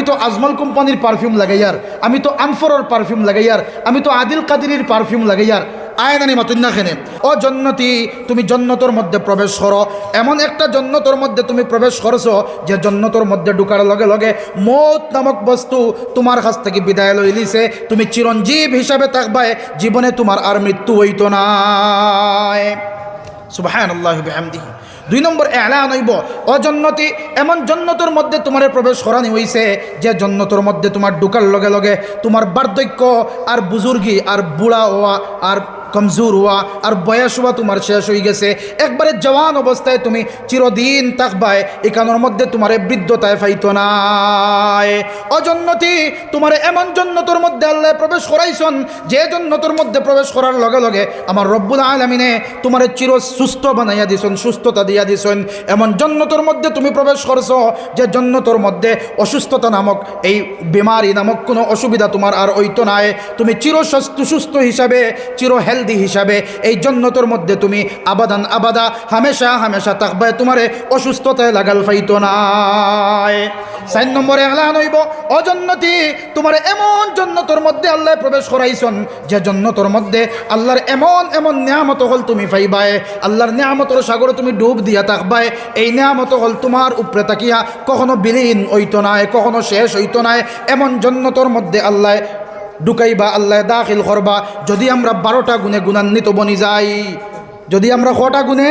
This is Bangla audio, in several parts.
আমি তো আজমল কোম্পানির পারফিউম লাগাইয়ার, আমি তো আনফরর পারফিউম লাগাইয়ার, আমি তো আদিল কাদিরির পারফিউম লাগাইয়ার। আয়নানি মাতুন্না খেনে ও জন্নতি, তুমি জন্নতর মধ্যে প্রবেশ করো। এমন একটা জন্নতর মধ্যে তুমি প্রবেশ করছো যে জন্নতর মধ্যে ঢুকার লগে লগে মৌত নামক বস্তু তোমার কাছ থেকে বিদায় লইলিছে। তুমি চিরঞ্জীব হিসাবে থাকবে, জীবনে তোমার আর মৃত্যু হইতো না। সুবহানাল্লাহি ওয়া বিহামদিহি। 2 নম্বর এলান হইব অজন্নতি, এমন জন্নতর মধ্যে তোমার প্রবেশ করানি হইছে যে জন্নতর মধ্যে তোমার ঢুকার লগে লগে তোমার বার্ধক্য আর বুজুর্গি আর বুড়া হওয়া আর কমজোর হওয়া আর বয়স হওয়া তোমার শেষ হয়ে গেছে। একবারে জওয়ান অবস্থায় তুমি চিরদিন থাকবাই, এখানোর মধ্যে তোমার বৃদ্ধতায় ফাইতো নাই। অজন্নতি, তোমার এমন জন্নতর মধ্যে আল্লাহ প্রবেশ করাইছন যে জন্নতর মধ্যে প্রবেশ করার লগে লগে আমার রব্বুল আলামিনে তোমার চির সুস্থ বানাইয়া দিছেন, সুস্থতা দিয়া দিছেন। এমন জন্নতর মধ্যে তুমি প্রবেশ করছো যে জন্নতর মধ্যে অসুস্থতা নামক এই বিমারি নামক কোনো অসুবিধা তোমার আর হইতো নাই। তুমি চির সুস্থ হিসাবে, চির হেলদি হিসাবে এই জন্নতর মধ্যে তুমি আবাদান আবাদা হামেশা হামেশা থাকবে, তোমারে অসুস্থতায় লাগাল ফাইতো নাই। 4 নম্বরে এলান হইব অজন্নতি, তোমার এমন জন্নতর মধ্যে আল্লাহ প্রবেশ করাইছন যে জন্নতর মধ্যে আল্লাহর এমন এমন নিয়ামত হল তুমি পাইবাই, আল্লাহর নিয়ামতর সাগরে তুমি ডুব দিয়া থাকবাই। এই নিয়ামত হল তোমার উপরে তাকিয়া কখনো বিলীন হইতো নাই, কখনো শেষ হইতো নাই। এমন জন্নতর মধ্যে আল্লাহ ঢুকাইবা, আল্লাহ দাখিল করবা। যদি আমরা 12টা গুণে গুণান্বিত বনি যাই, যদি আমরা কটা গুণে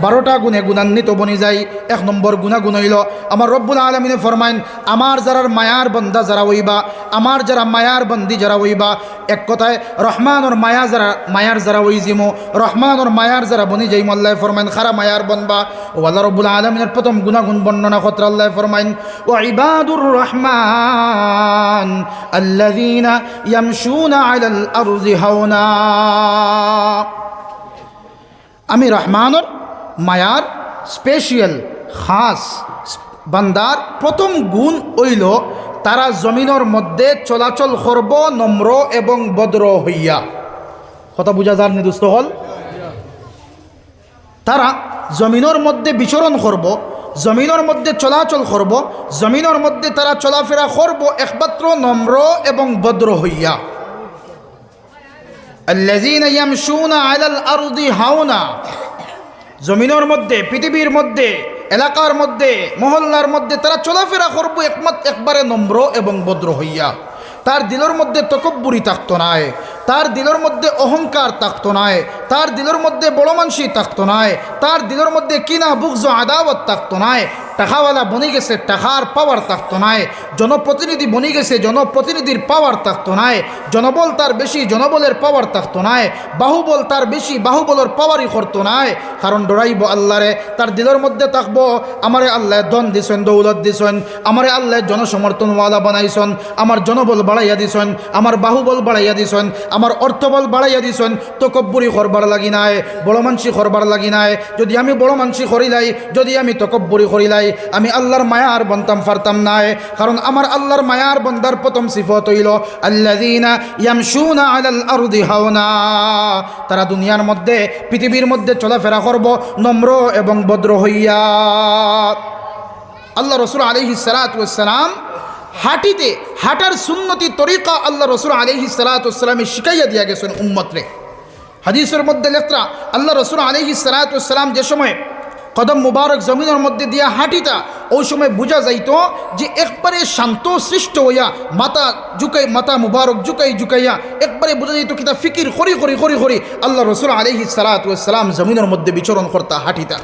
12টা গুণে গুণান্বিত বনি যাই। 1 নম্বর গুণাগুণ হইল আমার রব্বুল আলামিনে ফরমাইন, আমার যারা মায়ার বন্দা যারা হইবা, আমার যারা মায়ার বন্দি যারা হইবা, এক কথায় রহমানর মায়া যারা মায়ার যারা হই জিমো, রহমানর মায়ার যারা বনি যাই আল্লাহ ফরমাইন খারা মায়ার বনবা। ও আল্লাহ রব্বুল আলামিনের প্রথম গুণাগুণ বর্ণনা ক্ষেত্রে আল্লাহ ফরমাইন ওয়া ইবাদুর রহমান আল্লাযীনা ইয়ামশুনা আলাল আরদি হাওনা। আমি রহমানর মায়ার স্পেশাল খাস বান্দার প্রথম গুণ হইল তারা জমিনের মধ্যে চলাচল করব নম্র এবং ভদ্র হইয়া। কথা বুঝা যার নিদুষ্ট হল, তারা জমিনের মধ্যে বিচরণ করব, জমিনের মধ্যে চলাচল করব, জমিনের মধ্যে তারা চলাফেরা করব একমাত্র নম্র এবং ভদ্র হইয়া। আল্লাযীনা ইয়ামশুনা আলাল আরদি হাওনা, জমিনের মধ্যে পৃথিবীর মধ্যে এলাকার মধ্যে মহল্লার মধ্যে তারা চলাফেরা করবো একবারে নম্র এবং ভদ্র হইয়া। তার দিলের মধ্যে তকব্বুরি থাকতো নাই, তার দিলের মধ্যে অহংকার থাকতো নাই, তার দিলের মধ্যে বড় মানসি থাকতো নাই, তার দিলের মধ্যে কিনা বুগজ আদাওয়াত থাকতো নাই। টাকাওয়ালা বনি গেছে, টাকার পাওয়ার থাকতো নাই। জনপ্রতিনিধি বনি গেছে, জনপ্রতিনিধির পাওয়ার থাকতো নাই। জনবল তার বেশি, জনবলের পাওয়ার থাকতো নাই। বাহুবল তার বেশি, বাহুবলের পাওয়ারই করতো নাই। কারণ ডরাইব আল্লাহরে, তার দিলের মধ্যে থাকবো আমারে আল্লাহ ধন দিছেন, দৌলত দিছেন, আমারে আল্লাহ জনসমর্থনওয়ালা বানাইছেন, আমার জনবল বাড়াইয়া দিছেন, আমার বাহুবল বাড়াইয়া দিছেন, আমার অর্থবল বাড়াইয়া দিছেন। তকব্বুরি করবার লাগি নাই, বড় মানসি করবার লাগি নাই। যদি আমি বড় মানসি করিলাই, যদি আমি তকব্বুরি করিলাই, আমি আল্লাহর মায়ার বনতাম পারতাম নাই। কারণ আমার আল্লাহর মায়ার বন্দার প্রথম সিফত হইল আল্লাযীনা ইয়ামশুনা আলাল আরদি হাওনা, তারা দুনিয়ার মধ্যে পৃথিবীর মধ্যে চলাফেরা করব নম্র এবং ভদ্র হইয়া। আল্লাহ রাসূল আলাইহিস সালাতু ওয়াস সালাম হাঁটিতে হাঁটার সুন্নতি তরিকা আল্লাহ রাসূল আলাইহিস সালাতু ওয়াস সালাম শিখাইয়া দিয়া গেছেন উম্মতরে। হাদিসের মধ্যে লেখা আল্লাহ রাসূল আলাইহিস সালাতু ওয়াস সালাম যে সময় কদম মুবারক জমিনের মধ্যে দিয়া হাঁটিতা, ওই সময় বোঝা যাইত যে একবারে শান্ত সৃষ্ট হইয়া মাথা ঝুঁকাই, মাথা মুবারক ঝুঁকাই ঝুঁকাইয়া একবারে বোঝা যাইত কিতা ফিকির করি করি করি করি আল্লাহ রাসূল আলাইহিস সালাতু ওয়াস সালাম জমিনের মধ্যে বিচরণ করতা, হাঁটিতা।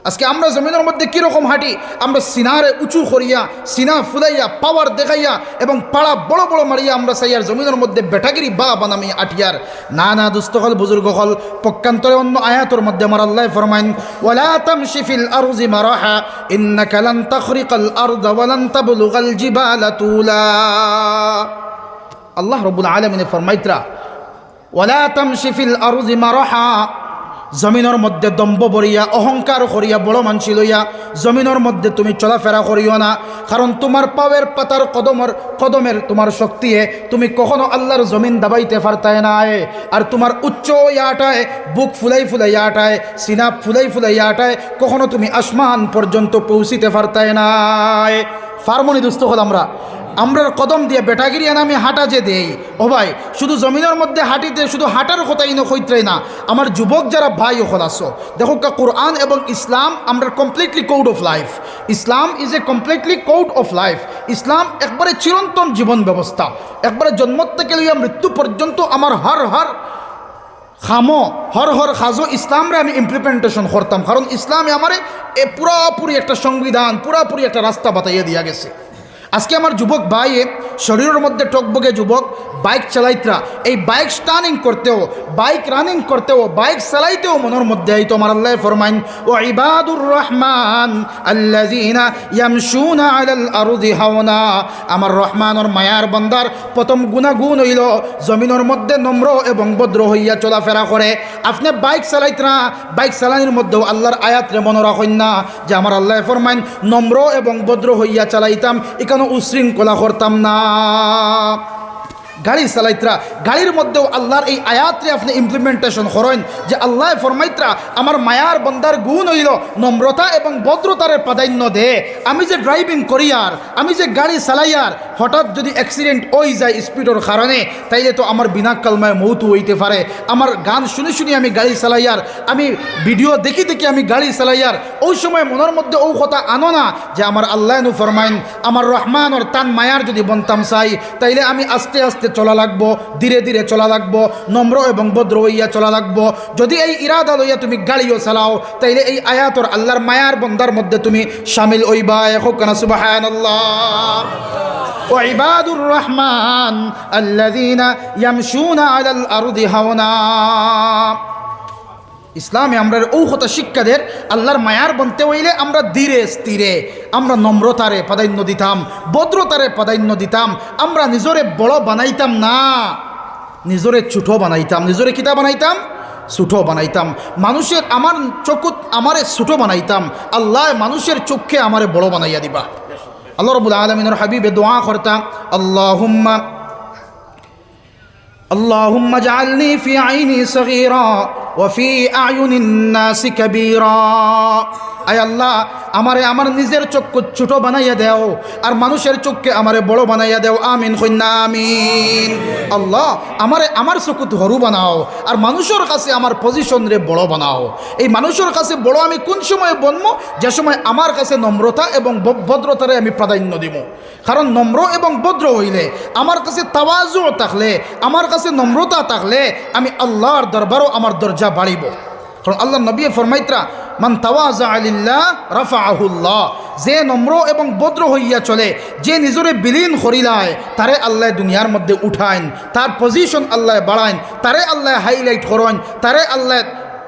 আজকে আমরা জমিনের মধ্যে কীরকম হাঁটি? আমরা সিনারে উঁচু করিয়া, সিনা ফুলাইয়া, পাওয়ার দেখাইয়া এবং পাড়া বড় বড় মারিয়া আমরা সাইয়ার জমিনের মধ্যে বেটাগিরি বা বানামি আটিয়ার। না না দুস্থ হল, বুজুর্গ হল। পক্ষান্তরে অন্য আয়াতের মধ্যে আমার আল্লাহ ফরমাইন ওয়ালা তামশি ফিল আরজি মারাহা ইন্নাকা লান তাখরিকাল আরদা ওয়া লান তাবলুগাল জিবালা তুলা। আল্লাহ রাব্বুল আলামিন ফরমাইতরা ওয়ালা তামশি ফিল আরজি মারাহা, জমিনের মধ্যে দম্ভ বরিয়া, অহংকার করিয়া, বড় মানসি লইয়া জমিনের মধ্যে তুমি চলাফেরা করিও না। কারণ তোমার পাওয়ের পাতার কদমের তোমার শক্তিয়ে তুমি কখনো আল্লাহর জমিন দাবাইতে পারতায় নাই। আর তোমার উচ্চ ইয়াটায় বুক ফুলাই ফুলাই আটায়, সিনা ফুলাই ফুলাই আটায় কখনো তুমি আসমান পর্যন্ত পৌঁছিতে পারতায় নাই। ফার্মনি দুস্থ হল আমরার কদম দিয়ে বেটাগিরি আমি হাঁটা যে দেই ও ভাই শুধু জমিনের মধ্যে হাঁটিতে শুধু হাঁটার কথাই না হইত্রাই না আমার যুবক যারা ভাই ওখান আসো দেখো কোরআন এবং ইসলাম আমরা completely code of life Islam is a completely code of life Islam একবারে চিরন্তন জীবন ব্যবস্থা একবারে জন্ম থেকে লইয়া মৃত্যু পর্যন্ত আমার হর খামো হর খাজো ইসলামরে আমি ইমপ্লিমেন্টেশন করতাম কারণ ইসলামে আমার পুরাপুরি একটা সংবিধান পুরাপুরি একটা রাস্তা বাতাইয়া দিয়া গেছে আজকে আমার যুবক ভাই শরীরের মধ্যে টকবগে যুবক বাইক চালাইতরা এই বাইক স্টার্নিং করতেও বাইক রানিং করতেও বাইক চালাইতেও মনের মধ্যে এই তোমার আল্লাহ ফরমাইন ও ইবাদুর রহমান আল্লাযীনা ইয়ামশুনা আলাল আরদি হাওনা আমার রহমানের মায়ার বান্দার প্রথম গুণাগুণ হইল জমিনের মধ্যে নম্র এবং ভদ্র হইয়া চলাফেরা করে আপনি বাইক চালাইতরা বাইক চালানির মধ্যেও আল্লাহর আয়াতরে মনে রাখেন না যে আমার আল্লাহ ফরমাইন নম্র এবং ভদ্র হইয়া চালাইতাম এখানে উশৃঙ্খলা করতাম না গাড়ি চালাইতরা গাড়ির মধ্যেও আল্লাহর এই আয়াতরে আপনি ইমপ্লিমেন্টেশন করেন যে আল্লাহ ফরমাইতরা আমার মায়ার বন্দার গুণ হইল নম্রতা এবং ভদ্রতার প্রাধান্য দে আমি যে ড্রাইভিং করি আর আমি যে গাড়ি চালাইয়ার হঠাৎ যদি অ্যাক্সিডেন্ট হয়ে যায় স্পিডের কারণে তাইলে তো আমার বিনা কালমায় মৌত হইতে পারে আমার গান শুনে শুনে আমি গাড়ি চালাইয়ার আমি ভিডিও দেখি আমি গাড়ি চালাইয়ার ওই সময় মনের মধ্যে ও কথা আনো না যে আমার আল্লাহ নু ফরমাইন আমার রহমানর তান মায়ার যদি বনতাম চাই তাইলে আমি আস্তে আস্তে চলা লাগবো ধীরে ধীরে চলা লাগবো নম্র এবং ভদ্র হইয়া চলা লাগবো যদি এই ইরাদা লইয়া তুমি গাড়িও চালাও তাইলে এই আয়াতর আল্লাহর মায়ার বন্দার মধ্যে তুমি শামিল হইবা হোকানা সুবহানাল্লাহ ও ইবাদুর রহমান আল্লাযীনা ইয়ামশুনা আলাল আরদি হাওনা ইসলামে আমরা ও কথা শিক্ষাদের আল্লাহর মায়ার বনতে হইলে আমরা ধীরে স্থিরে আমরা নম্রতারে প্রাধান্য দিতাম ভদ্রতারে প্রাধান্য দিতাম আমরা নিজরে বড় বানাইতাম না নিজরে ছোট বানাইতাম নিজরে কিতা বানাইতাম ছোট বানাইতাম মানুষের আমার চোখত আমারে ছোট বানাইতাম আল্লাহ মানুষের চোখে আমারে বড় বানাইয়া দিবা আল্লাহ রাব্বুল আলামিনের হাবিবে দোয়া করতাম اللهم اجعلني في عيني صغيرا وفي أعين الناس كبيرا আয় আল্লাহ আমারে আমার নিজের চোখ ছোট বানাইয়া দেও আর মানুষের চোখকে আমারে বড় বানাইয়া দেও আমিন কইনা আমিন আল্লাহ আমারে আমার চোখত হরু বানাও আর মানুষের কাছে আমার পজিশন রে বড় বানাও এই মানুষের কাছে বড় আমি কোন সময় বনবো যে সময় আমার কাছে নম্রতা এবং ভদ্রতারে আমি প্রাধান্য দিব কারণ নম্র এবং ভদ্র হইলে আমার কাছে তাওয়াজু থাকলে আমার কাছে নম্রতা থাকলে আমি আল্লাহর দরবারও আমার দরজা বাড়িব কারণ আল্লাহ নবী ফরমাইতরা মান তাওয়াজা লিল্লাহ রাফাআহুল্লাহ যে নম্র এবং ভদ্র হইয়া চলে যে নিজরে বিলীন করিলায় তারে আল্লাহ দুনিয়ার মধ্যে উঠাইন তার পজিশন আল্লাহ বাড়াইন তারে আল্লাহ হাইলাইট করেন তারে আল্লাহ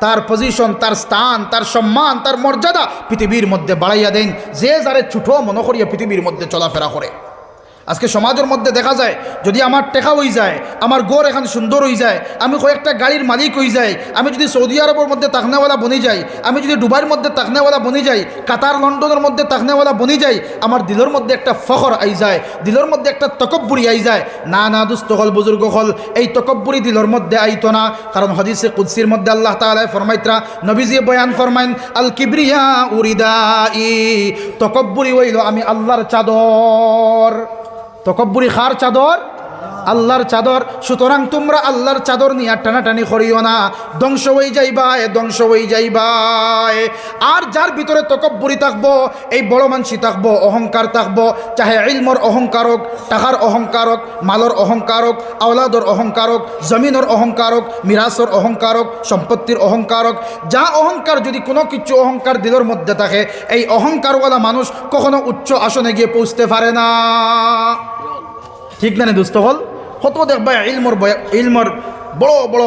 তার পজিশন তার স্থান তার সম্মান তার মর্যাদা পৃথিবীর মধ্যে বাড়াইয়া দেন যে যারে ছোট মনে করিয়া পৃথিবীর মধ্যে চলাফেরা করে আজকে সমাজের মধ্যে দেখা যায় যদি আমার টেকা হয়ে যায় আমার গোর এখন সুন্দর হয়ে যায় আমি কয়েকটা গাড়ির মালিক হয়ে যাই আমি যদি সৌদি আরবের মধ্যে তাকনেওয়ালা বনি যাই আমি যদি দুবাইয়ের মধ্যে তাকনেওয়ালা বনি যাই কাতার লন্ডনের মধ্যে তাকনেওয়ালা বনি যাই আমার দিলের মধ্যে একটা ফখর আই যায় দিলের মধ্যে একটা তকব্বুরি আই যায় না দুস্থ হল বুজুর্গ হল এই তকব্বুরি দিলের মধ্যে আইতো না কারণ হাদিসে কুদসির মধ্যে আল্লাহ তাআলা ফরমাইতরা নবীজি বয়ান ফরমাইন আল কিবরিয়া উরিদাই তকব্বুরি হইল আমি আল্লাহর চাদর তকব্বুরি খার চাদর আল্লাহর চাদর সুতরাং তোমরা আল্লাহর চাদর নিয়ে টানাটানি করিও না ধ্বংস হয়ে যাইবাই আর যার ভিতরে তকব্বুরি থাকবো এই বড় মানসি থাকবো অহংকার থাকবো চাহে ইলমর অহংকারক টাকার অহংকারক মালর অহংকারক আওলাদর অহংকারক জমিনের অহংকারক মিরাসর অহংকারক সম্পত্তির অহংকারক যা অহংকার যদি কোনো কিছু অহংকার দিলের মধ্যে থাকে এই অহংকারওয়ালা মানুষ কখনো উচ্চ আসনে গিয়ে পৌঁছতে পারে না ঠিক না দুস্থ হল কত দেখবা ইলমর বড় বড়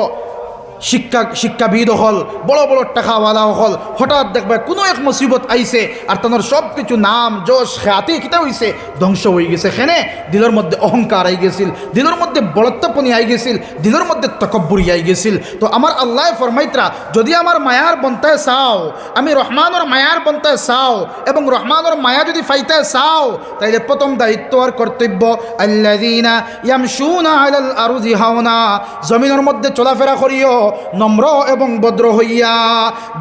শিক্ষাবিদ হল বড় বড় টাকাওয়ালা হল হঠাৎ দেখবা কোনো এক মুসিবত আইছে আর তাদের সব কিছু নাম যশ খ্যাতি কিতা হইছে ধ্বংস হয়ে গেছে এখানে দিলের মধ্যে অহংকার আই গেছিল দিলের মধ্যে বড়ত্বপনি আই গেছিল দিলের মধ্যে তকব্বুরি আই গেছিল তো আমার আল্লাহ ফরমাইতরা যদি আমার মায়ার বনতে চাও আমি রহমানের মায়ার বনতে চাও এবং রহমানের মায়া যদি ফাইতে চাও তাইলে প্রথম দায়িত্ব আর কর্তব্য আল্লাযীনা ইয়ামশুনা আলাল আরদি হাওনা জমিনের মধ্যে চলাফেরা করিও নম্র এবং ভদ্র হইয়া।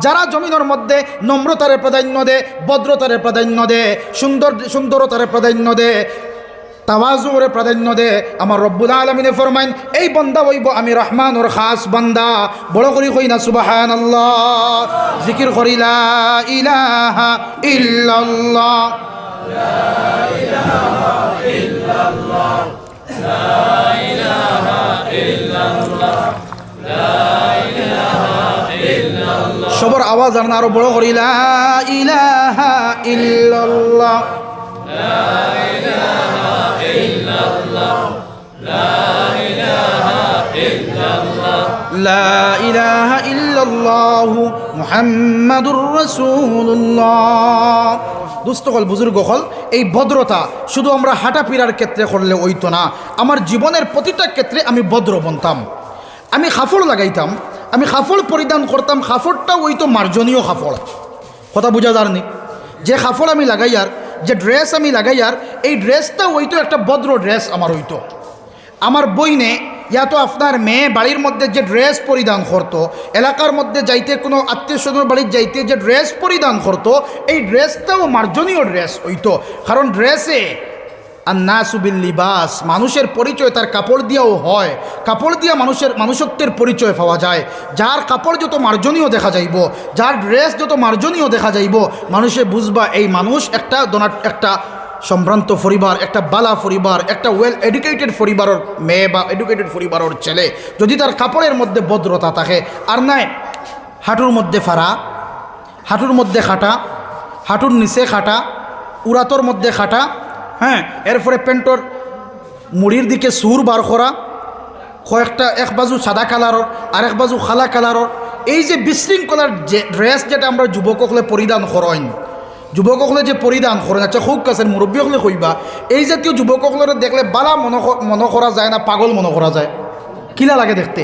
যারা জমিনের মধ্যে নম্রতারে প্রাধান্য দে, ভদ্রতারে প্রাধান্য দে, সুন্দরতারে প্রাধান্য দে, তাওয়াজুরে প্রাধান্য দে, আমার রব্বুল আলামিনে ফরমাইন এই বান্দা হইব আমি রহমানুর খাস বান্দা। বড় করি কই না সুবহানাল্লাহ, জিকির করি লা ইলাহা ইল্লাল্লাহ, লা ইলাহা ইল্লাল্লাহ, লা ইলাহা ইল্লাল্লাহ, লা ইলাহা ইল্লাল্লাহ। সবার আওয়াজ আর আরো বড় করি লা ইলাহা ইল্লাল্লাহ, লা ইলাহা ইল্লাল্লাহ, লা ইলাহা ইল্লাল্লাহ, লা ইলাহা ইল্লাল্লাহ মুহাম্মাদুর রাসূলুল্লাহ। দুস্থকল বুজুর্গ হল, এই ভদ্রতা শুধু আমরা হাঁটা ফিরার ক্ষেত্রে করলে হইতো না, আমার জীবনের প্রতিটা ক্ষেত্রে আমি ভদ্র বনতাম। আমি কাপড় লাগাইতাম, আমি কাপড় পরিধান করতাম, কাপড়টা হইতো মার্জনীয় কাপড়। কথা বোঝা যায়নি? যে কাপড় আমি লাগাইয়ার, যে ড্রেস আমি লাগাইয়ার, এই ড্রেসটা হইতো একটা ভদ্র ড্রেস আমার হইতো। আমার বইনে ইয়া তো আপনার মেয়ে বাড়ির মধ্যে যে ড্রেস পরিধান করতো, এলাকার মধ্যে যাইতে কোনো আত্মীয় স্বজনের বাড়ির যাইতে যে ড্রেস পরিধান করতো, এই ড্রেসটাও মার্জনীয় ড্রেস হইতো। কারণ ড্রেসে আন্নাসু বিল লিবাস, মানুষের পরিচয় তার কাপড় দিয়েও হয়। কাপড় দিয়া মানুষত্বের পরিচয় পাওয়া যায়। যার কাপড় যত মার্জনীয় দেখা যাইব, যার ড্রেস যত মার্জনীয় দেখা যাইব, মানুষে বুঝবা এই মানুষ একটা সম্ভ্রান্ত পরিবার, একটা বালা পরিবার, একটা ওয়েল এডুকেটেড পরিবারের মেয়ে বা এডুকেটেড পরিবারের ছেলে। যদি তার কাপড়ের মধ্যে ভদ্রতা থাকে, আর নাই হাঁটুর মধ্যে ফাড়া, হাঁটুর মধ্যে খাটা, হাঁটুর নিচে খাটা, উরাতর মধ্যে খাটা, হ্যাঁ, এরপরে প্যান্টর মুড়ির দিকে সুর বার করা, কয়েকটা এক বাজু সাদা কালারর আর এক বাজু খালা কালারর, এই যে বিশৃঙ্খলার যে ড্রেস যেটা আমরা যুবকসকলে পরিধান করেন, যুবকসকলে যে পরিধান করেন, আচ্ছা খুব কাছের মুরব্বীসকলে কইবা, এই জাতীয় যুবকসকলের দেখলে বালা মনে করা যায় না পাগল মনে করা যায়? কিলা লাগে দেখতে?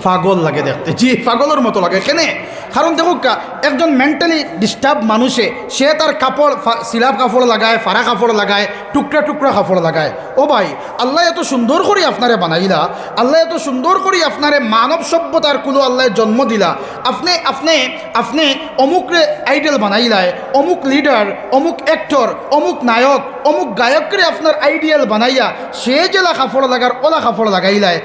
পাগল লাগে দেখতে। জি, পাগলের মতো লাগে। কেনে? কারণ দেখুক, একজন মেন্টালি ডিস্টার্ব মানুষে সে তার কাপড় সিলাপ কাপড় লাগায়, ফাড়া কাপড় লাগায়, টুকরা টুকরা কাপড় লাগায়। ও ভাই, আল্লাহ এত সুন্দর করে আপনারে বানাইলা, আল্লাহ এত সুন্দর করে আপনারে মানব সভ্যতার কুলো আল্লাহ জন্ম দিলা, আপনি অমুকরে আইডল বানাইলায়, অমুক লিডার, অমুক অ্যাক্টর, অমুক নায়ক, অমুক গায়করে আপনার আইডিয়াল বানাইয়া সে জেলা কাপড় লাগার ওলা কাপড় লাগাইলায়।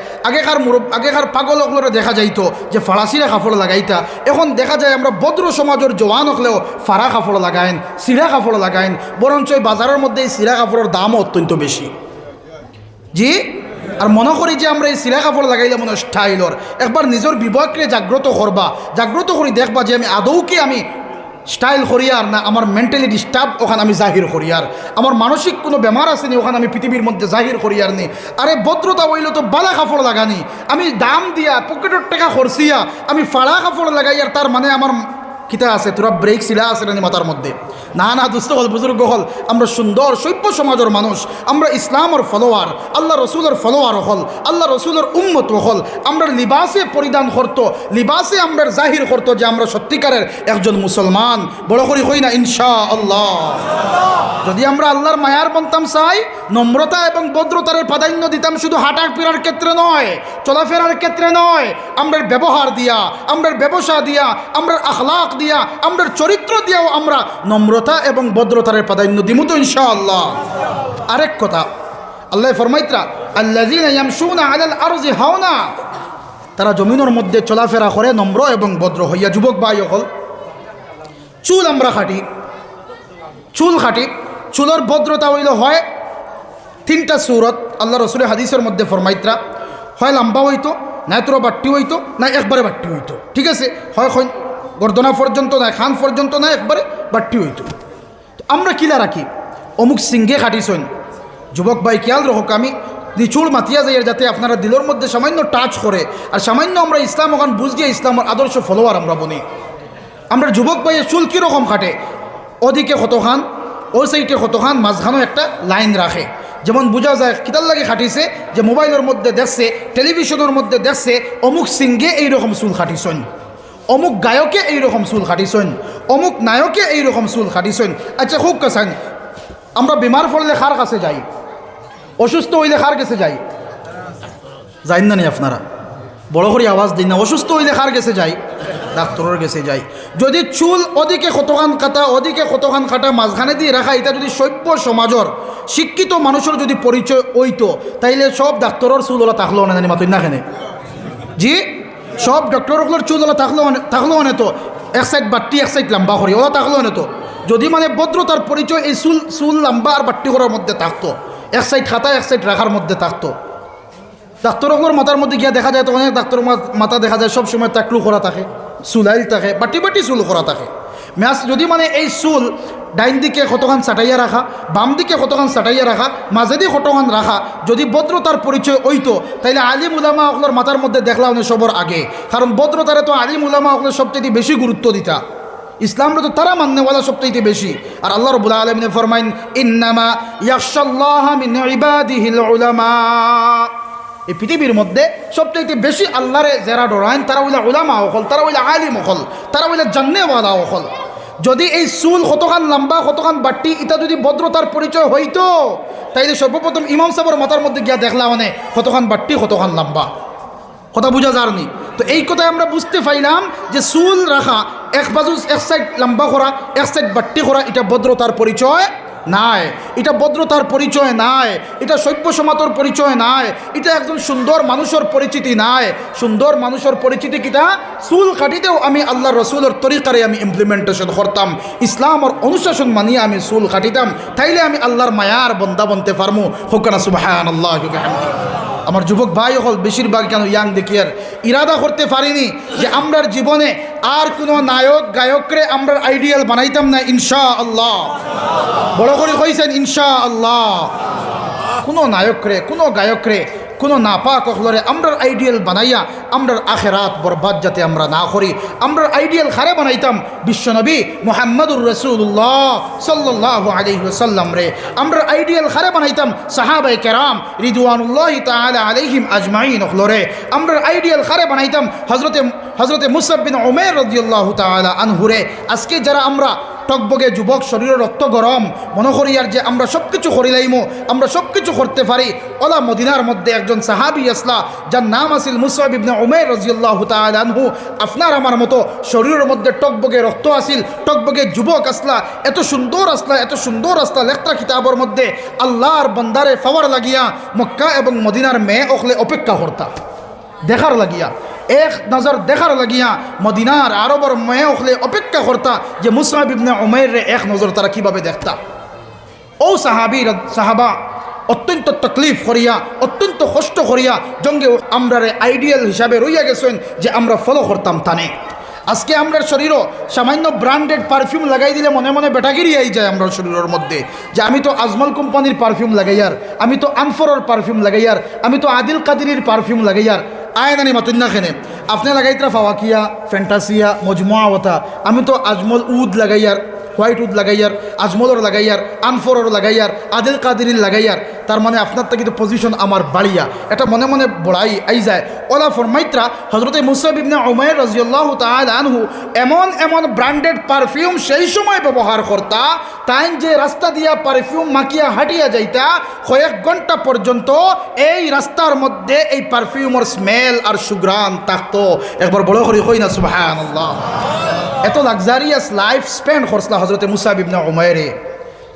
আগেকার পাগল হকলরে দেখা যাইতো যে ফাড়াসিরা কাপড় লাগাইতা, এখন দেখা যায় আমরা ভদ্র সমাজের জওয়ান হকলেও ফাড়া কাপড় লাগাইন, সিরা কাপড় লাগাইন, বরঞ্চ বাজারের মধ্যে এই সিরা কাপড়ের দামও অত্যন্ত বেশি। জি, আর মনে করি যে আমরা এই সিরা কাপড় লাগাইলে মনে স্টাইলর। একবার নিজের বিবেককে জাগ্রত করবা, জাগ্রত করি দেখবা যে আমি আদৌকে আমি স্টাইল করিয়ার না আমার মেন্টালি ডিস্টার্ব ওখানে আমি জাহির করিয়ার, আমার মানসিক কোনো বেমার আসেনি ওখানে আমি পৃথিবীর মধ্যে জাহির করিয়ার নি। আরে ভদ্রতা হইল তো বালা কাপড় লাগানি, আমি দাম দিয়া পকেটের টাকা খরচিয়া আমি ফাড়া কাপড় লাগাইয়ার, তার মানে আমার কিতা আছে তোরা ব্রেক সিলা আছে না মাথার মধ্যে? না না দুস্থ হল, বুজুর্গ হল, আমরা সুন্দর সভ্য সমাজের মানুষ, আমরা ইসলামের ফলোয়ার, আল্লাহ রসুলের ফলোয়ার হল, আল্লাহ রসুলের উম্মত হল। আমরা লিবাসে পরিধান করতো, লিবাসে আমরা জাহির করতো যে আমরা সত্যিকারের একজন মুসলমান। বড় করি হই না ইনশাআল্লাহ। যদি আমরা আল্লাহর মায়ার বনতাম চাই, নম্রতা এবং ভদ্রতার প্রাধান্য দিতাম শুধু হাঁটা ফেরার ক্ষেত্রে নয়, চলাফেরার ক্ষেত্রে নয়, আমরা ব্যবহার দিয়া, আমরা ব্যবসা দিয়া, আমরা আখলাক দিয়া, আমরা চরিত্র দিয়াও আমরা নম্রতা এবং ভদ্রতার প্রাধান্য দিমু তো ইনশাআল্লাহ। আরেক কথা আল্লাহ ফরমাইতরা আল্লাযীনা ইয়ামশুনা আলাল আরজি হাওনা, তারা জমিনের মধ্যে চলাফেরা করে নম্র এবং ভদ্র হইয়া। যুবক ভাই হল, চুল আমরা খাটি, চুল খাটি, চুলের ভদ্রতা হইল হয় তিনটা সুরত। আল্লাহ রসুলের হাদিসের মধ্যে ফরমাইতরা হয় লম্বা হইতো, না তোরা বাট্টি হইতো, না একবারে বাট্টি হইতো। ঠিক আছে, হয় গর্দনা পর্যন্ত না, খান পর্যন্ত না, একবারে বাট্টি হইতো। তো আমরা কিলা রাখি অমুক সিংহে খাটিছন। যুবক ভাই খেয়াল রহক, আমি চুল মাতিয়া যাই যাতে আপনারা দিলের মধ্যে সামান্য টাচ করে, আর সামান্য আমরা ইসলাম ওখান বুঝ দিয়ে ইসলামের আদর্শ ফলোয়ার আমরা বনি। আমরা যুবক ভাইয়ের চুল কীরকম খাটে, ওদিকে কতখান, ও সাইডে কতখান, মাঝখানেও একটা লাইন রাখে, যেমন বোঝা যায় কিতার লাগে খাটিছে, যে মোবাইলের মধ্যে দেখছে, টেলিভিশনের মধ্যে দেখছে অমুক সিংহে এইরকম চুল খাটিছন, অমুক গায়কে এইরকম চুল খাটিছন, অমুক নায়কে এইরকম চুল খাটিছন। আচ্ছা খুব কাছেন, আমরা বিমার পড়লে কার কাছে যাই, অসুস্থ হইলে কার কাছে যাই? জানেন না নি আপনারা? বড় করে আওয়াজ দিন না। অসুস্থ হইলে কার গেছে যাই? ডাক্তারের গেছে যাই। যদি চুল ওদিকে কতখান কাটা ওদিকে কতখান কাটা মাঝখানে দিয়ে রাখা, এটা যদি সভ্য সমাজের শিক্ষিত মানুষের যদি পরিচয় হইতো, তাইলে সব ডাক্তারের চুল ওলা থাকলেও না, জানি মাতুই না কেনে জি, সব ডক্টরগুলোর চুল ওলা থাকলেও না তো, এক সাইড বাট্টি এক সাইড লম্বা করি ওলা থাকলেও না তো। যদি মানে ভদ্রতার পরিচয় এই চুল লম্বা আর বাট্টি করার মধ্যে থাকতো, এক সাইড খাতা এক সাইড রাখার মধ্যে থাকতো। ডাক্তারগুলোর মাথার মধ্যে গিয়া দেখা যায় তো অনেক ডাক্তার মাথা দেখা যায় সবসময় টাকলু করা থাকে, চুলাইল থাকে, বাটি বাটি চুল করা থাকে। ম্যাচ যদি মানে এই চুল ডাইন দিকে কতখান চাটাইয়া রাখা, বাম দিকে কতখান চাটাইয়া রাখা, মাঝেদি কতখান রাখা, যদি ভদ্রতার পরিচয় হইতো, তাইলে আলিম উলামা ওগুলোর মাথার মধ্যে দেখলাম না সবর আগে। কারণ ভদ্রতারে তো আলিম উলামা ওগুলোর সবচেয়ে বেশি গুরুত্ব দিতা, ইসলামরা তো তারা মান্যওয়ালা সবচেয়ে বেশি। আর আল্লাহ রাব্বুল আলামিন ফরমাইন, ইন্নামা ইয়াখশাল্লাহা মিন ইবাদিহিল উলামা। এই পৃথিবীর মধ্যে সবচেয়ে বেশি আল্লাহরে যারা ডরাইন তারা হইলা উলামা হল, তারা হইলা আলিম হল, তারা হইলা জান্নেওয়ালা হল। যদি এই চুল কতখান লম্বা কতখান বাট্টি এটা যদি ভদ্রতার পরিচয় হইতো, তাইলে সর্বপ্রথম ইমাম সাহেবের মাথার মধ্যে গিয়া দেখলাম মানে কতখান বাট্টি কতখান লম্বা, কথা বুঝা যায়নি। তো এই কথায় আমরা বুঝতে পাইলাম যে চুল রাখা এক বাজু এক সাইড লম্বা করা এক সাইড বাট্টি করা এটা ভদ্রতার পরিচয় নাই, এটা ভদ্রতার পরিচয় নাই, এটা সভ্য সমাজের পরিচয় নাই, এটা একজন সুন্দর মানুষের পরিচিতি নাই। সুন্দর মানুষের পরিচিতি কিটা? চুল কাটিতেও আমি আল্লাহ রসুলের তরিকারে আমি ইমপ্লিমেন্টেশন করতাম, ইসলামের অনুশাসন মানিয়ে আমি চুল কাটিতাম, তাইলে আমি আল্লাহর মায়ার বন্দা বনতে পারমু। হোকানা সুবহানাল্লাহ। আমার যুবক ভাই হল বেশিরভাগ কেন ইয়াং দেখি আর ইরাদা করতে পারিনি যে আমরার জীবনে আর কোনো নায়ক গায়করে আমরা আইডিয়াল বানাইতাম না ইনশাআল্লাহ। বড় করে কইছেন ইনশাআল্লাহ। কোনো নায়করে কোনো গায়করে কোনো নাপাক অখলরে আমরার আইডিয়াল বানাইয়া আমরার আখেরাত বরবাদ যাতে আমরা না করি, আমরার আইডিয়াল খারে বানাইতাম বিশ্বনবী মুহাম্মদুর রাসূলুল্লাহ সাল্লাল্লাহু আলাইহি ওয়াসাল্লাম রে। আমরার আইডিয়াল খারে বানাইতাম সাহাবায়ে কেরাম রিদওয়ানুল্লাহি তাআলা আলাইহিম আজমাইন অখলরে। আমরার আইডিয়াল খারে বানাইতাম হযরতে মুসআব বিন উমাইর রাদিয়াল্লাহু তাআলা আনহুরে। আজকে যারা আমরা টকবগে যুবক, শরীরের রক্ত গরম, মনে করি আর যে আমরা সব কিছু করিলাইমো, আমরা সব কিছু করতে পারি। ওলা মদিনার মধ্যে একজন সাহাবী আসলা যার নাম আছিল মুসআব ইবনে উমাইর রাদিয়াল্লাহু তাআলা আনহু। আপনার আমার মতো শরীরের মধ্যে টকবগে রক্ত আসিল, টকবগে যুবক আসলা, এত সুন্দর আসলা, এত সুন্দর আসলা। লেখতা কিতাবের মধ্যে আল্লাহর বান্দারে ফাওয়ার লাগিয়া মক্কা এবং মদিনার মেয়ে ওখলে অপেক্ষা করতা দেখার লাগিয়া, এক নজর দেখার লাগিয়া মদিনার আরবর মেয়ে ওখলে অপেক্ষা করতা যে মুসআব ইবনে উমাইর রে এক নজর তারা কিভাবে দেখতা। ও সাহাবা অত্যন্ত তকলিফ করিয়া অত্যন্ত কষ্ট করিয়া জঙ্গে আমরা আইডিয়াল হিসাবে রইয়া গেছেন যে আমরা ফলো করতাম তানে। আজকে আমরা শরীরও সামান্য ব্র্যান্ডেড পারফিউম লাগাই দিলে মনে মনে বেটাগিরি আই যায় আমরা শরীরের মধ্যে যে আমি তো আজমল কোম্পানির পারফিউম লাগাইয়ার, আমি তো আনফরের পারফিউম লাগাইয়ার, আমি তো আদিল কাদিরির পারফিউম লাগাইয়ার। আয়নানি মাতুন্না খেনে আপনি লাগাইতরা ফাওয়াকিয়া, ফ্যান্টাসিয়া, মজমুয়া ওতা, আমি তো আজমল উদ লাগাইয়ার, হোয়াইট উড লাগাইয়ার, আজমলর লাগাইয়ার, আনফরর লাগাইয়ার, আদিল কাদিরির লাগাইয়ার। তার মানে আপনার থেকে তো পজিশন আমার বাড়িয়া, এটা মনে মনে বড়াই আই যায়। ওলা ফরমাইত্রা হযরতে মুসআব ইবনে উমাইর রাদিয়াল্লাহু তাআলা আনহু এমন এমন ব্র্যান্ডেড পারফিউম সেই সময় ব্যবহার করতা, তাই যে রাস্তা দিয়া পারফিউম মাখিয়া হাঁটিয়া যাইতা কয়েক ঘন্টা পর্যন্ত এই রাস্তার মধ্যে এই পারফিউমের স্মেল আর সুঘ্রাণ থাকতো। একবার বড় করে কই না সুবহানাল্লাহ। এত লাক্সারিয়াস লাইফ স্পেন্ড করছিল হযরতে মুসআব ইবনে উমাইরে,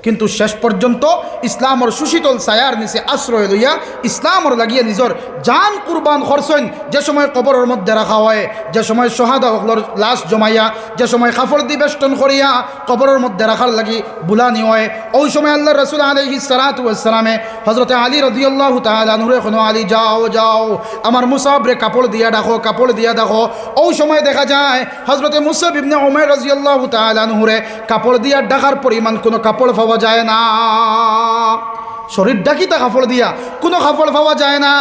কিন্তু শেষ পর্যন্ত ইসলামর সুশীতল ছায়ার নিচে আশ্রয় লইয়া ইসলামর লাগিয়ে নিজের জান কুরবান করছেন। যে সময় কবরের মধ্যে রাখা হয়, যে সময় শহাদা হকলর লাশ জমাইয়া, যে সময় কাফড় দি বেষ্টন করিয়া কবরের মধ্যে রাখার লাগি বুলানি হয়, ওই সময় আল্লাহ রাসূল আলাইহিস সালাতু ওয়াস সালামে হযরতে আলী রাদিয়াল্লাহু তাআলা আনহু এখন আলী যাও যাও আমার মুসআব রে কাপড় দিয়া দেখো, কাপড় দিয়া দেখো। ওই সময় দেখা যায় হযরতে মুসআব ইবনে উমাইর রাদিয়াল্লাহু তাআলা আনহু রে কাপড় দিয়া ঢাকার পরিমাণ কোনো কাপড় পাওয়া যায় না। শরীর ডাকিতা কাপড় দিয়া কোনো কাপড় পাওয়া যায় না,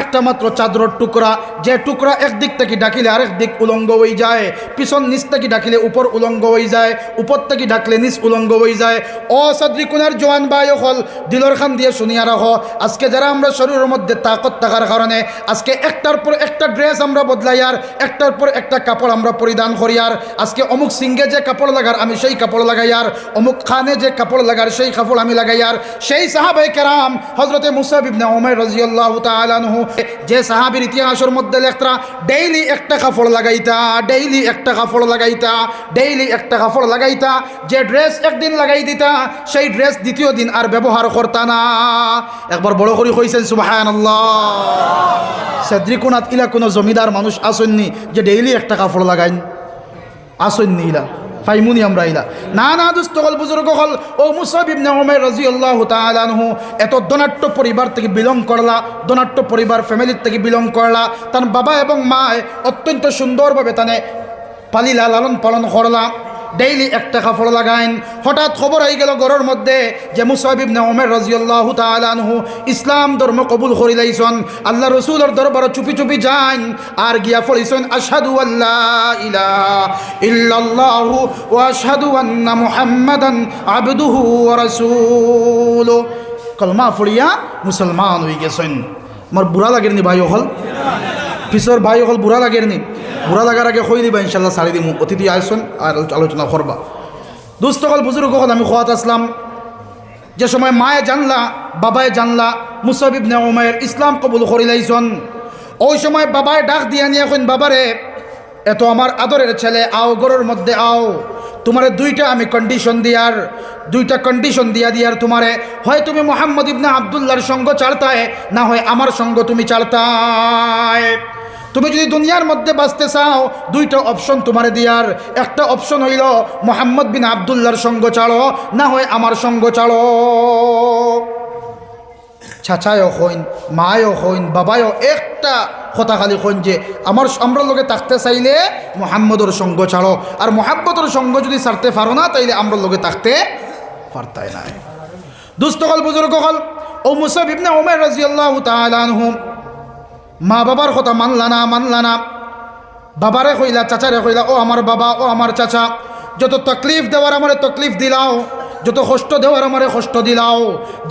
একটা মাত্র চাদরের টুকরা, যে টুকরা একদিক থেকে ডাকিলে আরেক দিক উলঙ্গ হয়ে যায়, পিছন নিচ থেকে ডাকিলে উপর উলঙ্গ হয়ে যায়, উপর থেকে ডাকলে নিচ উলঙ্গ হয়ে যায়। ও সাদরি কোনার জওয়ান ভাই হল দিলর খান দিয়ে শুনিয়া রাখো, আজকে যারা আমরা শরীরের মধ্যে তাকত থাকার কারণে আজকে একটার পর একটা ড্রেস আমরা বদলাইয়ার, একটার পর একটা কাপড় আমরা পরিধান করিয়ার, আজকে অমুক সিংহে যে কাপড় লাগার আমি সেই কাপড় লাগাইয়ার, অমুক খানে যে কাপড় লাগার সেই কাপড় আমি লাগাইয়ার। সেই সাহাবায়ে কেরাম হযরতে মুসাব ইবনে উমাইর রাদিয়াল্লাহু তাআলা আনহু যে সাহাবীর ইতিহাসের মধ্যে লেখরা ডেইলি একটা কাপড় লাগাইতা, ডেইলি একটা কাপড় লাগাইতা, ডেইলি একটা কাপড় লাগাইতা, যে ড্রেস একদিন লাগাই দিতা সেই ড্রেস দ্বিতীয় দিন আর ব্যবহার করতা না। একবার বড় করে কইছেন সুবহানাল্লাহ। সেদ্রিকুনাত ইলা কোনো জমিদার মানুষ আসেননি যে ডেইলি একটা কাপড় লাগাইন? আসেননি ইলা ফাইমুনি আমরা ইলা না না দুস্থ হল বুজুর্গ হল ও মুসাব ইবনে উমাইর রাদিয়াল্লাহু তাআলা আনহু এত ধনাঢ্য পরিবার থেকে বিলং করলা, ধনাঢ্য পরিবার ফ্যামিলির থেকে বিলং করলা, তার বাবা এবং মা অত্যন্ত সুন্দরভাবে তানে পালিলা, লালন পালন করলা, ডেইলি একটা কাপড় লাগাইন। হঠাৎ খবর হয়ে গেল ঘরের মধ্যে যে মুসাব ইবনে উমাইর রাদিয়াল্লাহু তাআলা আনহু ইসলাম ধর্ম কবুল করি লাইছন। আল্লাহ রাসূলের দরবারে চুপি চুপি যান আর গিয়া পড়িছন আশহাদু আল্লা ইলাহা ইল্লাল্লাহু ওয়া আশহাদু আন্না মুহাম্মাদান আবদুহু ওয়া রাসূলুহু। কলমা পড়িয়া মুসলমান হয়ে গেছেন। আমার বুড়া লাগেনি ভাই হল, পিছর ভাই হল বুড়া লাগেনি? বুড়া লাগার আগে কই দিবা ইনশাল্লাহ সারি দিমু, অতিথি আইসন আর আলোচনা করবা। দুস্থ হল বুজুর্গ হল আমি খোয়াত আসলাম যে সময় মায়ে জানলা বাবায় জানলা মুসাব ইবনে উমাইর ইসলাম কবুল করি লাইছন, ওই সময় বাবায় ডাক দিয়া নিয়ে এখন বাবারে এত আমার আদরের ছেলে আও ঘরের মধ্যে আও, তোমারে দুইটা আমি কন্ডিশন দিয়ার, দুইটা কন্ডিশন দিয়ার তোমারে, হয় তুমি মুহাম্মদ ইবনে আবদুল্লাহর সঙ্গ চাড়তায়, না হয় আমার সঙ্গ তুমি চাড়তায়। তুমি যদি দুনিয়ার মধ্যে বাঁচতে চাও দুইটা অপশন তোমারে দিয়ার, একটা অপশন হইল মুহাম্মদ বিন আবদুল্লাহর সঙ্গ ছাড়ো, না হয় আমার সঙ্গ ছাড়ো। চাচায়ও হইন, মায়ও হইন, বাবায়ও একটা কথা খালি হইন যে আমরা লোকে থাকতে চাইলে মুহাম্মদর সঙ্গ ছাড়ো, আর মুহাম্মদর সঙ্গ যদি ছাড়তে পারো না তাইলে আমরা লোকে থাকতে পারতাই না। দুস্থ হল বুজুর্গ হল ও মুসাব ইবনে উমাইর রাদিয়াল্লাহু তাআলা আনহু মা বাবার কথা মানলা না, বাবারে কইলা, চাচারে কইলা ও আমার বাবা, ও আমার চাচা, যত তকলিফ দেওয়ার আমারে তকলিফ দিলাও, যত কষ্ট দেওয়ার আমারে কষ্ট দিলাও,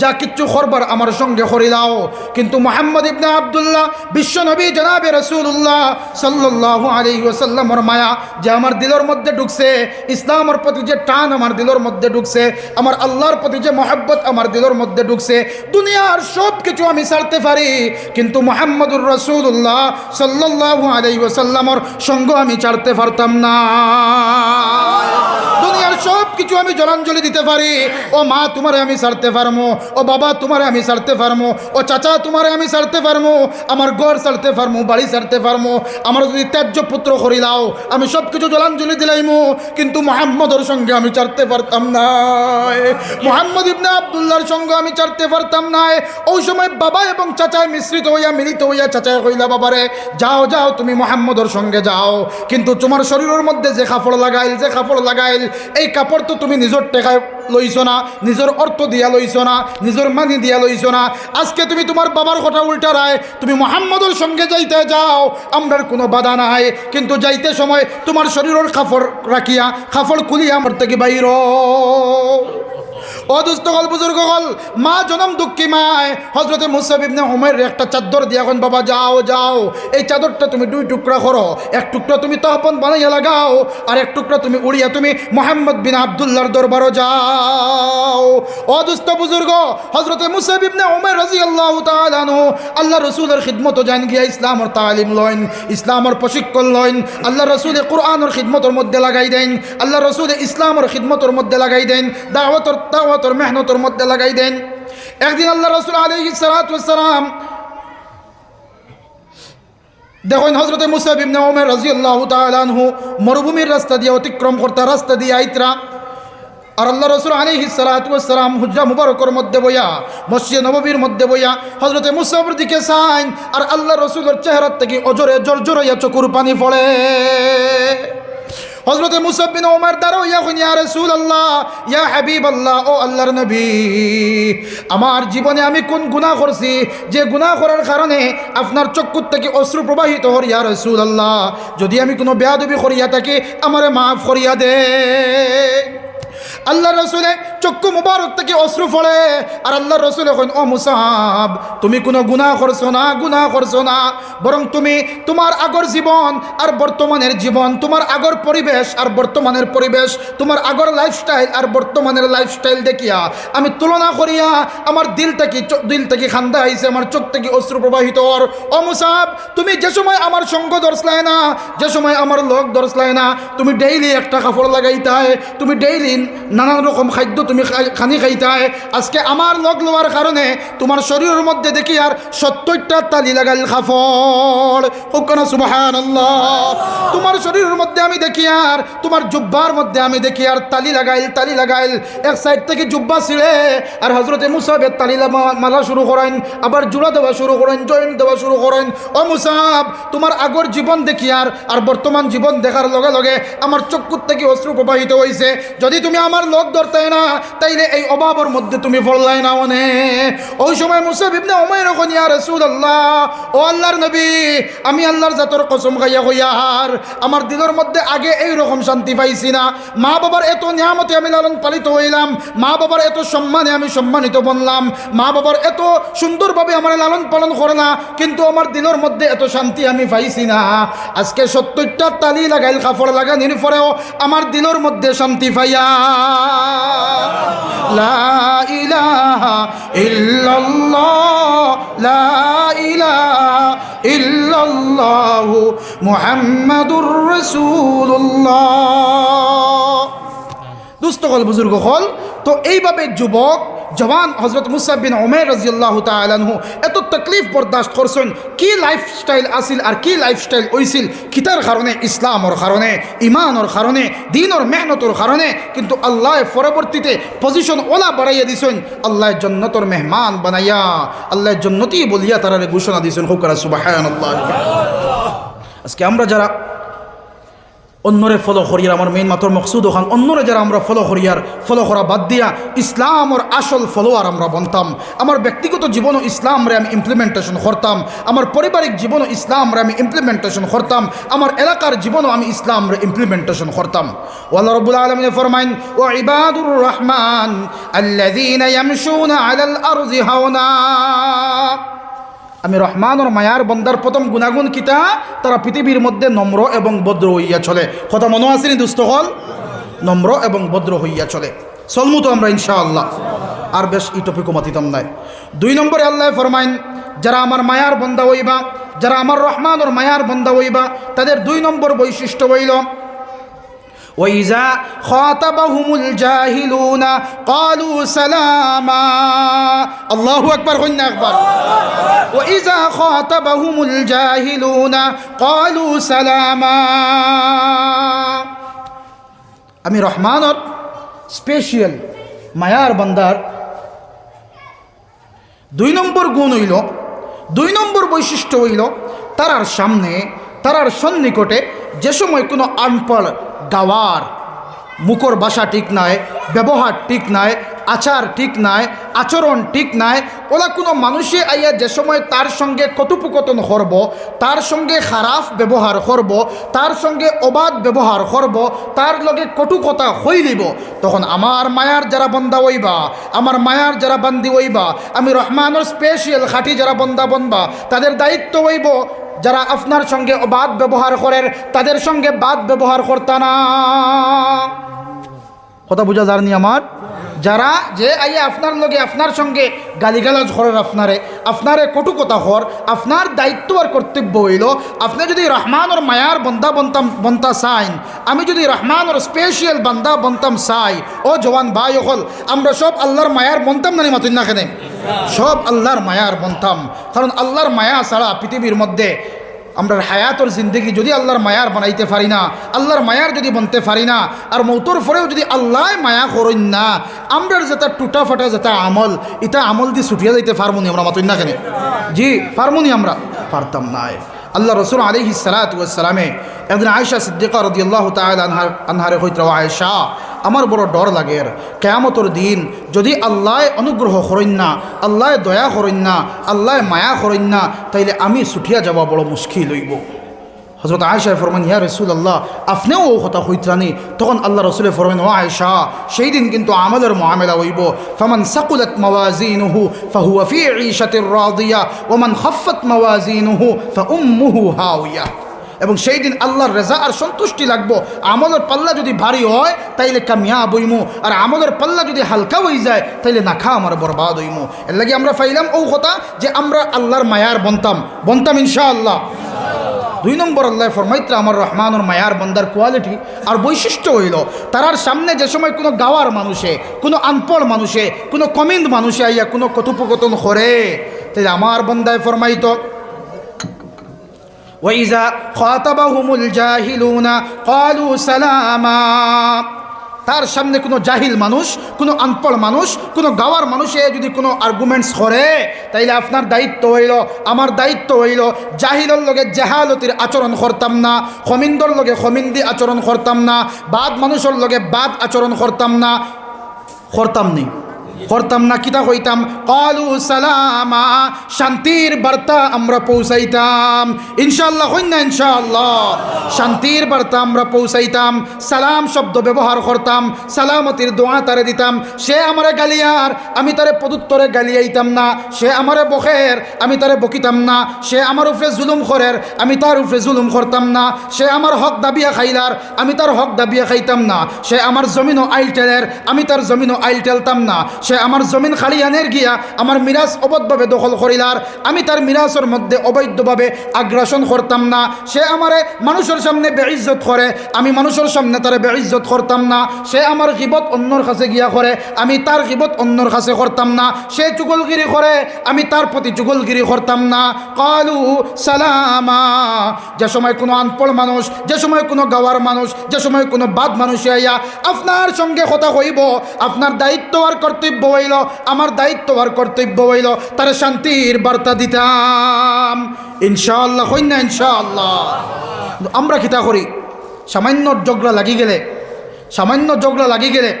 যা কিচ্ছু করবার আমার সঙ্গে করিলাও, কিন্তু মুহাম্মদ ইবনে আবদুল্লাহ বিশ্বনবী জনাবে রাসূলুল্লাহ সাল্লাল্লাহু আলাইহি ওয়াসাল্লামর মায়া যে আমার দিলের মধ্যে ঢুকছে, ইসলামের প্রতি যে টান আমার দিলের মধ্যে ঢুকছে, আমার আল্লাহর প্রতি যে মহব্বত আমার দিলের মধ্যে ঢুকছে, দুনিয়ার সব কিছু আমি ছাড়তে পারি কিন্তু মুহাম্মদুর রাসূলুল্লাহ সাল্লাল্লাহু আলাইহি ওয়াসাল্লামর সঙ্গ আমি ছাড়তে পারতাম না। দুনিয়ার সব কিছু আমি জলাঞ্জলি দিতে পারি, ও মা তোমারে আমি ছাড়তে পারমো, ও বাবা তোমারে আমি ছাড়তে পারমো, ও চাচা তোমারে আমি ছাড়তে পারমো, আমার ঘর ছাড়তে পারমো, বাড়ি ছাড়তে পারমো, আমার যদি ত্যায্য পুত্র করিলাও আমি সব কিছু জলাঞ্জলি দিলাইমো, কিন্তু মুহাম্মদের সঙ্গে আমি ছাড়তে পারতাম না, মুহাম্মদ ইবনে আবদুল্লাহর সঙ্গে আমি ছাড়তে পারতাম না। ওই সময় বাবা এবং চাচায় মিশ্রিত হইয়া মিলিত হইয়া চাচায় কইলা বাবারে যাও যাও তুমি মুহাম্মদের সঙ্গে যাও, কিন্তু তোমার শরীরের মধ্যে যে কাপড় লাগাইল এই কাপড় তো তুমি নিজের টেকায় লইছ না, নিজের অর্থ দিয়া লইছ না, নিজের মানি দিয়া লইছ না, আজকে তুমি তোমার বাবার কথা উল্টা রায় তুমি মুহাম্মদের সঙ্গে যাইতে যাও, আমরার কোনো বাধা নাই, কিন্তু যাইতে সময় তোমার শরীরের কাপড় রাখিয়া কাপড় খুলিয়া আমার থেকে বাইর। ও দুস্থ হল বুজুর্গ হল মা জনম দুঃখী মায় হজরতে মুসাব ইবনে উমাইর একটা চাদর দিয়ে এখন বাবা যাও যাও এই চাদরটা তুমি দুই টুকরা করো, এক টুকরা তুমি তহপন বানাইয়া লাগাও, আর এক টুকরা তুমি উড়িয়া তুমি মুহাম্মদ বিন আবদুল্লাহর দরবারও যাও। ও দুস্থ বুজুর্গ হজরতে মুসাব ইবনে উমাইর রাদিয়াল্লাহু তাআলা আনহু আল্লাহ রসুলের খিদমত জান গিয়া ইসলামের তালিম লইন, ইসলামের প্রশিক্ষণ লইন, আল্লাহ রসুলের কোরআনের খিদমতের মধ্যে লাগাই দেন, আল্লাহ রসুলের ইসলামের খিদমতের মধ্যে লাগাই দেন, দাওয়াতর মেহনতের মধ্যে লাগাই দেন। একদিন আল্লাহ রাসূল আলাইহিস সালাতু ওয়াস সালাম দেখুন হযরতে মুসাব ইবনে উমাইর রাদিয়াল্লাহু তাআলা আনহু মরুভূমির রাস্তা দিয়ে অতিক্রম করতে, রাস্তা দিয়ে আইতরা, আর আল্লাহ রাসূল আলাইহিস সালাতু ওয়াস সালাম হুজরা মুবারকের মধ্যে বইয়া মসজিদে নববীর মধ্যে বইয়া হযরতে মুসাবের দিকে চাইন, আর আল্লাহ রাসূলের চেহারা থেকে অজরে জরজরাইয়া চকুর পানি পড়ে। হযরতে মুসাব বিন উমাইর দাঁড়াইয়া কইন ইয়া রাসূলুল্লাহ ইয়া হাবিবাল্লাহ, ও আল্লাহর নবী আমার জীবনে আমি কোন গুনাহ করছি যে গুনাহ করার কারণে আপনার চক্ষু থেকে অশ্রু প্রবাহিত হয়, ইয়া রাসূলুল্লাহ যদি আমি কোনো বেয়াদবি করিয়া থাকি আমারে মাফ করিয়া দে। আল্লাহ রসুলে চক্ষু মুবারক থেকে অশ্রু ফলে, আর আল্লাহ রসুল এখন ও মুসাব তুমি কোনো গুনাহ করছো না, বরং তুমি তোমার আগর জীবন আর বর্তমানের জীবন, তোমার আগর পরিবেশ আর বর্তমানের পরিবেশ, তোমার আগর লাইফস্টাইল আর বর্তমানের লাইফস্টাইল দেখিয়া আমি তুলনা করিয়া আমার দিল থেকে খান্দা আইছে, আমার চোখ থেকে অশ্রু প্রবাহিত হওয়ার। ও মুসাব তুমি যে সময় আমার সঙ্গ ধরছলাই না, যে সময় আমার লোক ধরছলাই না, তুমি ডেইলি একটা কাপড় লাগাইতায়, তুমি ডেইলি নানান রকম খাদ্য তুমি খানি খাইতায়। আজকে আমার লোক লওয়ার কারণে তোমার শরীরের মধ্যে দেখি আর 70টা তালি লাগাইল কাপড়, ওখানে সুবহানাল্লাহ। তোমার শরীরের মধ্যে আমি দেখি আর তোমার জুব্বার মধ্যে আমি দেখি আর তালি লাগাইল। এক সাইড থেকে জুব্বা ছিঁড়ে আর হজরতে মুসাবের তালি মালা শুরু করেন, আবার জোড়া দেওয়া শুরু করেন, জয়েন্ট দেওয়া শুরু করেন। ও মুসাব তোমার আগর জীবন দেখি আর বর্তমান জীবন দেখার লগে লগে আমার চক্ষুর থেকে অশ্রু প্রবাহিত হয়েছে। যদি তুমি আমার লোক ধরতে না, তাইলে এই অভাবের মধ্যে তুমি পড়লাই না অনে। ওই সময় মুসাব ইবনে উমাইর কন ইয়া রাসূলুল্লাহ, ও আল্লাহর নবী, আমি আল্লাহর জাতর কসম খাইয়া কইয়ার আমার দিলের মধ্যে আগে এই রকম শান্তি পাইছি না। মা বাবার এত নিয়ামতে আমি লালন পালিত হইলাম, মা বাবার এত সম্মানে আমি সম্মানিত বনলাম, মা বাবার এত সুন্দরভাবে আমার লালন পালন করে না, কিন্তু আমার দিলের মধ্যে এত শান্তি আমি পাইছি না। আজকে 70টা তালি লাগাইল কাপড় লাগানির পরেও আমার দিলের মধ্যে শান্তি পাইয়া লা ইলাহা ইল্লাল্লাহ, লা ইলাহা ইল্লাল্লাহু মুহাম্মাদুর রাসূলুল্লাহ। দুস্থ হল বুজুর্গ হল। তো এইভাবে যুবক জওয়ান হজরত মুসাব বিন উমাইর রাদিয়াল্লাহু তাআলা আনহু এত তকলিফ বরদাস্ত করছেন। কি লাইফস্টাইল আসিল আর কি লাইফস্টাইল হইছিল, কিতার কারণে, ইসলামর কারণে, ইমানর কারণে, দিনর মেহনতর কারণে। কিন্তু আল্লাহ পরবর্তীতে পজিশন ওলা বাড়াইয়া দিছেন, আল্লাহ জন্নতর মেহমান বানাইয়া আল্লাহ জন্নতি বলিয়া তারারে ঘোষণা দিছেন। হুকরা সুবহানাল্লাহ। আজকে আমরা যারা অন্যরে ফলো করিয়ার, আমার মেইন মাত্র মকসুদ ওখান অন্যরে যারা আমরা ফলো করা বাদ দিয়া ইসলামর আসল ফলোয়ার আমরা বনতাম। আমার ব্যক্তিগত জীবনও ইসলামরে আমি ইমপ্লিমেন্টেশন করতাম, আমার পারিবারিক জীবনও ইসলামরে আমি ইমপ্লিমেন্টেশন করতাম, আমার এলাকার জীবনও আমি ইসলামরে ইমপ্লিমেন্টেশন করতাম। আল্লাহ রাব্বুল আলামিন ফরমাইন, ওয়া ইবাদুর রহমান আল্লাযীনা ইয়ামশুনা আলাল আরদি হাওনা। আমি রহমানর মায়ার বন্দার প্রথম গুণাগুণ কিতা, তারা পৃথিবীর মধ্যে নম্র এবং ভদ্র হইয়া চলে। কথা মনে আসেনি দুস্থ হল? নম্র এবং ভদ্র হইয়া চলে। চলমু তো আমরা ইনশাআল্লাহ, আর বেশ এই টপিকও মাতিতাম নাই। 2 নম্বরে আল্লাহ ফরমাইন, যারা আমার মায়ার বন্দা হইবা, যারা আমার রহমানর মায়ার বন্দা হইবা, তাদের 2 নম্বর বৈশিষ্ট্য হইল وَإِذَا خَاطَبَهُمُ الْجَاهِلُونَ قَالُوا سَلَامًا। আল্লাহু আকবার, কন্যা আকবার। وَإِذَا خَاطَبَهُمُ الْجَاهِلُونَ قَالُوا سَلَامًا। আমি রহমানর স্পেশাল মায়ার বান্দার 2 নম্বর গুণ হইল, 2 নম্বর বৈশিষ্ট্য হইল, তারার সামনে, তারার সন্নিকটে যে সময় কোনো আনপড় গাওয়ার মুখর ভাষা ঠিক নাই, ব্যবহার ঠিক নাই, আচার ঠিক নাই, আচরণ ঠিক নাই, ওলা কোনো মানুষে আইয়া যে সময় তার সঙ্গে কথোপকথন করব, তার সঙ্গে খারাপ ব্যবহার করব, তার সঙ্গে অবাধ ব্যবহার করব, তার লগে কটু কথা হইলিব, তখন আমার মায়ার যারা বন্দা হইবা, আমার মায়ার যারা বান্দি হইবা, আমি রহমানের স্পেশাল খাঁটি যারা বন্দা বনবা, তাদের দায়িত্ব হইব যারা আপনার সঙ্গে অবাধ ব্যবহার করেন তাদের সঙ্গে বাদ ব্যবহার করতা না। কথা বুঝা যায়নি আমার? যারা যে আইয়া আপনার লগে আপনার সঙ্গে গালিগালাজ করেন, আপনারে কটু কথা হর, আপনার দায়িত্ব আর কর্তব্য হইল, আপনি যদি রহমানর মায়ার বন্দা বনতা চাইন, আমি যদি রহমানর স্পেশাল বান্দা বনতাম চাই, ও জওয়ান ভাই হল, আমরা সব আল্লাহর মায়ার বনতাম না? মাতুন না কেন? সব আল্লাহর মায়ার বনতাম। কারণ আল্লাহর মায়া ছাড়া পৃথিবীর মধ্যে আমরা হায়াতর জিন্দগি যদি আল্লাহর মায়ার বানাইতে পারি না, আল্লাহর মায়ার যদি বনতে পারি না, আর মৌতর পরেও যদি আল্লাহ মায়া করেন না, আমরা যেটা টুটা ফাটা যেটা আমল, এটা আমল দিয়ে ছুটিয়া যাইতে পারবনি আমরা? মাতুন না কেন? জি পারবনি, আমরা পারতাম না। আল্লাহ রসুল আলাইহিস সালাতু ওয়াস সালামে একদিন আয়েশা সিদ্দিকা রাদিয়াল্লাহু তাআলা আনহারে হইতরা, আয়েশা আমার বড় ডর লাগে কিয়ামতের দিন যদি আল্লাহ অনুগ্রহ করেন না, আল্লাহ দয়া করেন না, আল্লাহ মায়া করেন না, তাইলে আমি ছুটিয়া যাওয়া বড় মুশকিল হইব। হযরত আয়েশা ফরমান ইয়া রাসূলুল্লাহ আপনিও ও কথা হইত্রানি তখন আল্লাহ রাসূল ফরমান ও আয়েশা সেই দিন কিন্তু আমলের মুআমালা হইব ফামান সাকুলাত মাওয়াজিনুহু ফাহুয়া ফি ঈশাতির রাদিয়া ওয়া মান খাফফাত মাওয়াজিনুহু ফাউম্মুহু হাওিয়া এবং সেই দিন আল্লাহর রেজা আর সন্তুষ্টি লাগবো আমলের পাল্লা যদি ভারী হয় তাইলে কামিয়াব হইমু আর আমলের পাল্লা যদি হালকা হয়ে যায় তাইলে না খা আমার বরবাদ হইমু এর লাগি আমরা পাইলাম ও কথা যে আমরা আল্লাহর মায়ার বনতাম ইনশাআল্লাহ। 2 নম্বর আল্লাহ ফরমাইত্রা আমার রহমানুর মায়ার বন্দার কোয়ালিটি আর বৈশিষ্ট্য হইল তারার সামনে যে সময় কোনো গাওয়ার মানুষে কোনো আনপড় মানুষে কোনো কমিন্দ মানুষে আইয়া কোনো কথোপকথন করে তাই আমার বন্দায় ফরমাইত وَإِذَا خَاطَبَهُمُ الْجَاهِلُونَ قَالُوا سَلَامًا তার সামনে কোনো জাহিল মানুষ কোনো আনপড় মানুষ কোনো গাওয়ার মানুষে যদি কোনো আর্গুমেন্টস করে তাইলে আপনার দায়িত্ব হইল আমার দায়িত্ব হইল জাহিলের লগে জাহালতির আচরণ করতাম না খমিন্দর লগে খমিন্দি আচরণ করতাম না বাদ মানুষের লগে বাদ আচরণ করতাম না কিতা কইতাম কালু সালামা শান্তির বার্তা আমরা পৌঁছাইতাম ইনশাআল্লাহ হই না ইনশাআল্লাহ শান্তির বার্তা আমরা পৌঁছাইতাম সালাম শব্দ ব্যবহার করতাম সালামতির দোয়া তারে দিতাম সে আমারে গালিয়ার আমি তারে পদুত্তরে গালিয়াইতাম না সে আমারে বখের আমি তারে বকিতাম না সে আমার উপরে জুলুম করের আমি তার উপরে জুলুম করতাম না সে আমার হক দাবিয়া খাইলার আমি তার হক দাবিয়া খাইতাম না সে আমার জমিনও আইল টেলের আমি তার জমিনও আইল টেলতাম না সে আমার জমিন খালিয়ানের গিয়া আমার মিরাজ অবৈধভাবে দখল করিলার আমি তার মিরাজের মধ্যে অবৈধভাবে আগ্রাসন করতাম না সে আমারে মানুষের সামনে বেইজ্জত করে আমি মানুষের সামনে তারে বেইজ্জত করতাম না সে আমার গিবত অন্যর কাছে গিয়া করে আমি তার গিবত অন্যর কাছে করতাম না সে চুগলগিরি করে আমি তার প্রতি চুগলগিরি করতাম না কালু সালামা যে সময় কোনো আনপড় মানুষ যে সময় কোনো গাওয়ার মানুষ যে সময় কোনো বাদ মানুষ আইয়া আপনার সঙ্গে কথা কইব আপনার দায়িত্ব আর কর্তব্য হইল আমার দায়িত্ব আর কর্তব্য হইল তার শান্তির বার্তা দিতাম ইনশাআল্লাহ হই না ইনশাআল্লাহ। আমরা কিতা করি সামান্য ঝগড়া লাগি গেলে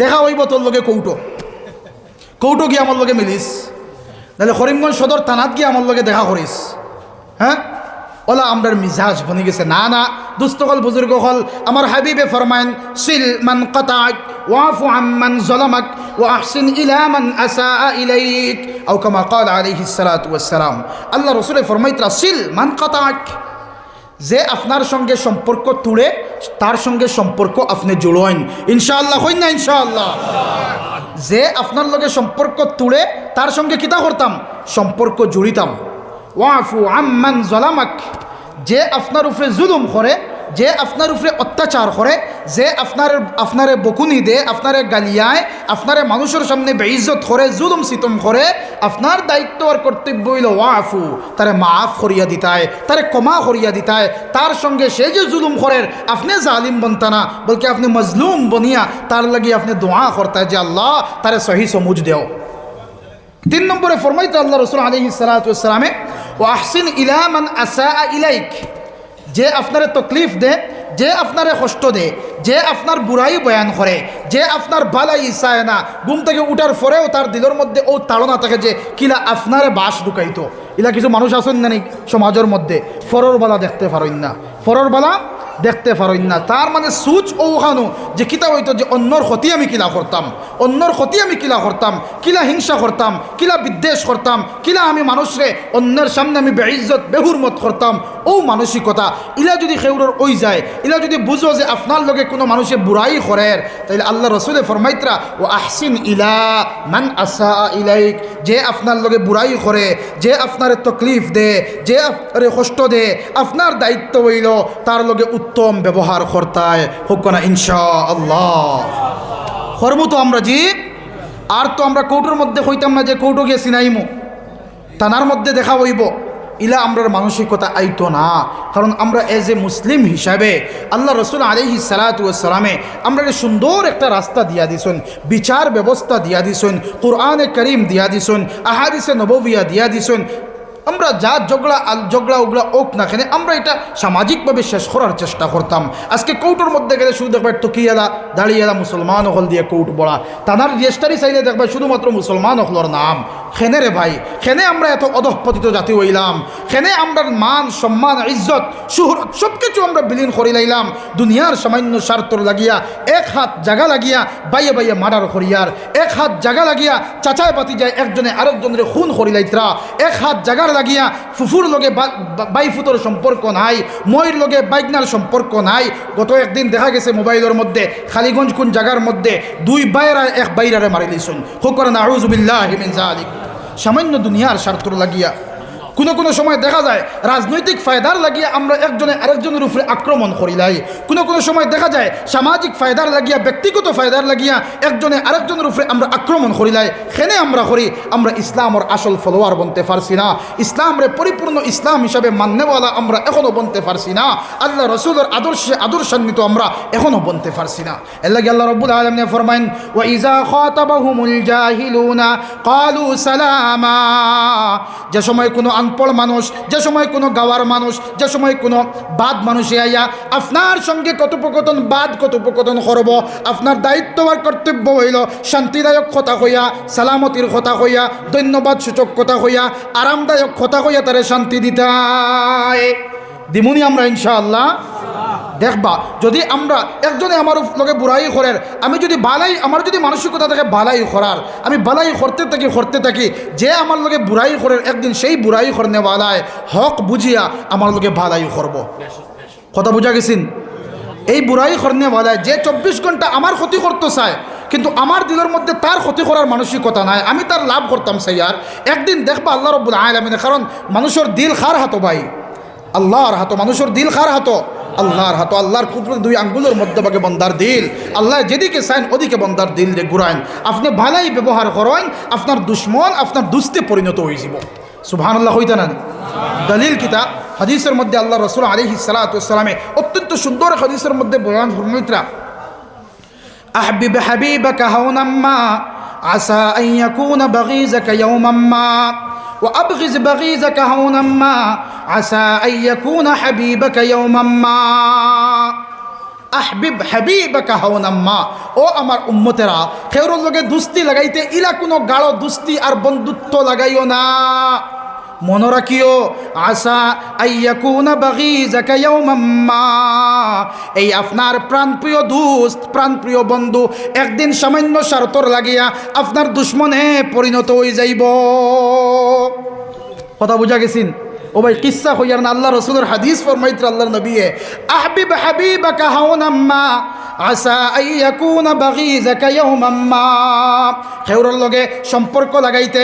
দেখা হইব তোর লগে কৌটো গিয়ে আমার লগে মিলিস নাহলে করিমগঞ্জ সদর থানাত গিয়ে আমার লগে দেখা করিস হ্যাঁ ওলা আমরার মিজাজ বনে গেছে না দুস্থকল বুজুর্গ হল আমার হাবিবে ফরমাইন সিল মান কাতাক ওয়াফু আম্মান যালামাক ওয়া আহসিন ইলা মান আসা ইলাইক আও কামা ক্বাল আলাইহিস সালাতু ওয়াস সালাম আল্লাহ রাসূল ফরমাইত্রা সিল মান কাতাক যে আপনার সঙ্গে সম্পর্ক তুলে তার সঙ্গে সম্পর্ক আপনি জুড়েন ইনশাআল্লাহ হই না ইনশাআল্লাহ। যে আপনার লগে সম্পর্ক তুলে তার সঙ্গে কিতা করতাম সম্পর্ক জুড়িতাম ওয়াফু আম্মান যালামাক যে আপনার উপরে জুলুম করে যে আপনার উপরে অত্যাচার করে যে আপনারে বকুনি দে আপনারে গালিয়ায় আপনারে মানুষের সামনে বেইজ্জত করে জুলুম সিতম করে আপনার দায়িত্ব আর কর্তব্য হইল ওয়াফু তারে মাফ করিয়া দিতায় তারে ক্ষমা করিয়া দিতায় তার সঙ্গে সে যে জুলুম করের আপনি জালিম বনতা না বলকে আপনি মজলুম বনিয়া তার লাগি আপনি দোয়া করতায় যে আল্লাহ তারে সহি সমুজ দেও। 3 নম্বরে ফরমাইতে আল্লাহ রাসূল আলাইহিস সালাতু ওয়াস সালামে ওয়া আহসিন ইলা মান আসা ইলাইক যে আপনারে তকলিফ দে যে আপনারে কষ্ট দে যে আপনার বুড়াই বয়ান করে যে আপনার ভালাই চায় না ঘুম থেকে উঠার পরেও তার দিলের মধ্যে ও তাড়না থাকে যে কিলা আপনারে বাস ঢুকাইতো ইলা কিছু মানুষ আছেন না সমাজের মধ্যে ফরর বালা দেখতে পারেন না তার মানে সুচ ওখানো যে কিতা হইতো যে অন্যর ক্ষতি আমি কিলা করতাম কিলা হিংসা করতাম কিলা বিদ্বেষ করতাম কিলা আমি মানুষরে অন্যের সামনে আমি বেইজ্জত বেহুরমত করতাম ও মানসিকতা ইলা যদি খেউরর ওই যায় ইলা যদি বুঝো যে আপনার লগে কোনো মানুষে বুড়াই করের তাইলে আল্লাহ রসুলে ফরমাইত্রা ও আহসিন ইলা মান আসা ইলাইক যে আপনার লগে বুড়াই করে যে আপনারে তকলিফ দে যে আপনারে কষ্ট দে আপনার দায়িত্ব হইল তার লগে উত্তম ব্যবহার করতায় হোক না ইনশাআল্লাহ। করবো তো আমরা জি আর তো আমরা কৌটোর মধ্যে হইতাম না যে কৌটো গিয়ে সিনাইমো থানার মধ্যে দেখা হইব ইলা আমরার মানসিকতা আইতো না কারণ আমরা এজ এ মুসলিম হিসাবে আল্লাহ রসুল আলাইহিস সালাতু ওয়াস সালামে আমরা সুন্দর একটা রাস্তা দিয়া দিছেন বিচার ব্যবস্থা দিয়া দিছেন কুরআনে কারীম দিয়া দিছেন আহাদিসে নববিয়া দিয়া দিছেন আমরা যা ঝগড়া ওগুলা ওক না কেন আমরা এটা সামাজিকভাবে শেষ করার চেষ্টা করতাম। আজকে কৌটোর মধ্যে গেলে শুধু দেখবে টকিয়ালা দাঁড়িয়েলা মুসলমান হল দিয়ে কৌট বড়া তানার রেজিস্টারি চাইলে দেখবে শুধুমাত্র মুসলমান হলর নাম খেনে রে ভাই খেনে আমরা এত অধঃপতিত জাতি হইলাম খেনে আমরা মান সম্মান ইজ্জত শুহরত সব কিছু আমরা বিলীন করে লাইলাম দুনিয়ার সামান্য স্বার্থর লাগিয়া। এক হাত জায়গা লাগিয়া বাইয়ে বাইয়ে মার্ডার করিয়ার, এক হাত জায়গা লাগিয়া চাচায় পাতি যায় একজনে আরেকজনের খুন করি লাইতরা, এক হাত জায়গার লাগিয়া ফুফুর লগে বাইফুতর সম্পর্ক নাই, ময়ের লগে বাইকনার সম্পর্ক নাই। গত একদিন দেখা গেছে মোবাইলের মধ্যে খালিগঞ্জ কোন জায়গার মধ্যে দুই বাইরা এক বাইরারে মারি দিয়েছেন। হুকর নাউযু বিল্লাহি মিন যালিক। সামান্য দুনিয়ার স্বার্থর লাগিয়া কোনো সময় দেখা যায় রাজনৈতিক ফায়দার লাগিয়া আমরা একজনে আরেকজনের উপরে আক্রমণ করিলাই। কোনো সময় দেখা যায় সামাজিক ফায়দার লাগিয়া ব্যক্তিগত ফায়দার লাগিয়া একজনে আরেকজনের উপরে আমরা আক্রমণ করিলাই। খেনে আমরা করি আমরা ইসলামের আসল ফলোয়ার বনতে পারছি না, ইসলামরে পরিপূর্ণ ইসলাম হিসাবে মান্যওয়ালা আমরা এখনও বনতে পারছি না, আল্লাহ রসুলের আদর্শান্বিত আমরা এখনও বনতে পারছি না। এর লাগে আল্লাহ রাব্বুল আলামিন ফরমায়েন ওয়া ইযা খাতাবাহুমুল জাহিলুনা ক্বালু সালামা। যে সময় কোনো আনপড় মানুষ, যে সময় কোনো গাওয়ার মানুষ, যে সময় কোনো বাদ মানুষে আইয়া আপনার সঙ্গে কথোপকথন করব, আপনার দায়িত্ব আর কর্তব্য হইল শান্তিদায়ক কথা হইয়া, সালামতির কথা হইয়া, ধন্যবাদ সূচক কথা হইয়া, আরামদায়ক কথা হইয়া তারে শান্তি দিতায় দিমুনি আমরা ইনশাআল্লাহ। দেখবা যদি আমরা একজনে আমার লগে বুড়াই করার, আমি যদি বালাই, আমার যদি মানসিকতা থাকে বালাই করার, আমি বালাই করতে থাকি, যে আমার লগে বুড়াই করার একদিন সেই বুড়াই করনে বালায় হক বুঝিয়া আমার লগে বালাই করব। কথা বুঝা গেছেন? এই বুড়াই করনে বালায় যে 24 ঘন্টা আমার ক্ষতি করতে চায় কিন্তু আমার দিলের মধ্যে তার ক্ষতি করার মানসিকতা নাই, আমি তার লাভ করতাম সাইয়ার, একদিন দেখবা আল্লাহ রাব্বুল আলামিন। কারণ মানুষের দিল খার হাতো ভাই, আল্লাহর হাতো, মানুষের দিল খার হাতো আল্লাহর হাতো। আল্লাহর কুদরত দুই আঙ্গুলের মধ্যভাগে বন্দার দিল, আল্লাহ যেদিকে চাইন ওদিকে বন্দার দিল রে ঘুরাইন। আপনি ভালাই ব্যবহার করেন, আপনার দুশ্মন আপনার দুস্তে পরিণত হয়ে যাব। সুবহানাল্লাহ হইতা না? দলিল কিতা হাদিসের মধ্যে আল্লাহ রাসূল আলাইহিস সালাতু ওয়াস সালামে অত্যন্ত সুন্দর হাদিসের মধ্যে বয়ান ফরমাইতরা আহবিব হাবিবাকা হাওনাম মা আসা আন ইয়াকুনা বাগীজাকা ইয়াওমান মা وأبغض بغيضك هونا ما عسى أن يكون حبيبك يوما ما আহবিব হাবিবাকা হাওনাম মা। ও আমার উম্মতেরা, কেউর লগে দুস্তি লাগাইতে ইলা কোনো গাঢ় দুস্তি আর বন্ধুত্ব লাগাইও না। মনে রাখিও আসা আইয়াকুনা বাগীজাকা ইয়াওমান মা, এই আপনার প্রাণপ্রিয় দোস্ত, প্রাণপ্রিয় বন্ধু একদিন সামান্য স্বার্থর লাগিয়া আপনার দুশ্মনে পরিণত হয়ে যাইব। কথা বুঝা গেছেন? ও ভাই কিসসা হইয়ার না, আল্লাহ রসুলের হাদিস ফরমাইত্র আল্লাহর নবীয়ে আহবিব হাবিবাকা হাওনাম মা আসা আন ইয়াকুনা বাগীজাকা ইয়াওমান মা। কেউর লগে সম্পর্ক লাগাইতে